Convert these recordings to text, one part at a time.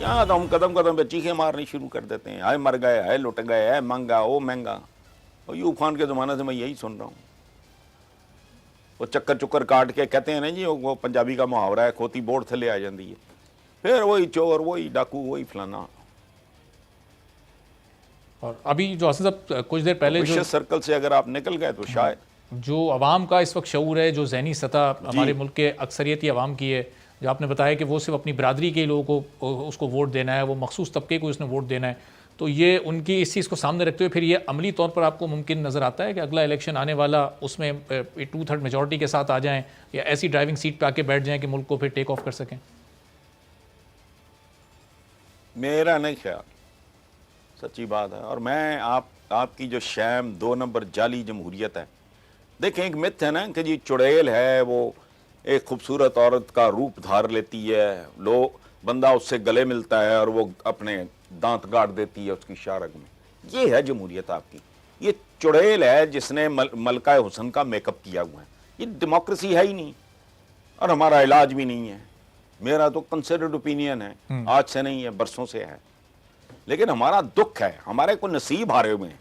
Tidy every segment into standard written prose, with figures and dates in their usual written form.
यहाँ तो हम कदम कदम पे चीखें मारनी शुरू कर देते हैं, हाय मर गए, हाय लुट गए, है महंगा, वो महंगा। और यूब खान के ज़माने से मैं यही सुन रहा हूँ। वो चक्कर चुक्कर काट के कहते हैं ना जी, वो पंजाबी का मुहावरा है, खोती बोर्ड थले आ जाती है, फिर वही चोर, वही डाकू, वही फलाना। और अभी जो हसन साहब कुछ देर पहले जो सर्कल से अगर आप निकल गए तो शायद जो अवाम का इस वक्त शऊर है, जो ज़हनी सतह हमारे मुल्क के अक्सरियती अवाम की है, जो आपने बताया कि वो सिर्फ अपनी बरादरी के लोगों को उसको वोट देना है, वो मखसूस तबके को उसने वोट देना है, तो ये उनकी इस चीज़ को सामने रखते हुए फिर ये अमली तौर पर आपको मुमकिन नज़र आता है कि अगला इलेक्शन आने वाला उसमें 2/3 मेजॉरिटी के साथ आ जाएं या ऐसी ड्राइविंग सीट पर आके बैठ जाएं कि मुल्क को फिर टेक ऑफ कर सकें? मेरा नहीं ख्याल, सच्ची बात है। और मैं आपकी जो शैम 2 नंबर जाली जमहूरियत है, देखें एक मिथ है ना कि जी चुड़ैल है, वो एक खूबसूरत औरत का रूप धार लेती है, बंदा उससे गले मिलता है और वो अपने दांत गाड़ देती है उसकी शारग में। ये है जमहूरियत आपकी। ये चुड़ैल है जिसने मलका हुसन का मेकअप किया हुआ है। ये डेमोक्रेसी है ही नहीं और हमारा इलाज भी नहीं है। मेरा तो कंसिडर्ड ओपिनियन है, आज से नहीं है, बरसों से है। लेकिन हमारा दुख है, हमारे को नसीब हारे हुए हैं।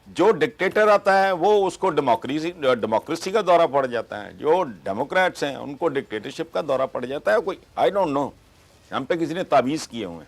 जो डिक्टेटर आता है वो उसको डेमोक्रेसी का दौरा पड़ जाता है, जो डेमोक्रेट्स हैं उनको डिक्टेटरशिप का दौरा पड़ जाता है। कोई आई डोंट नो, हम पे किसी ने तावीज़ किए हुए हैं।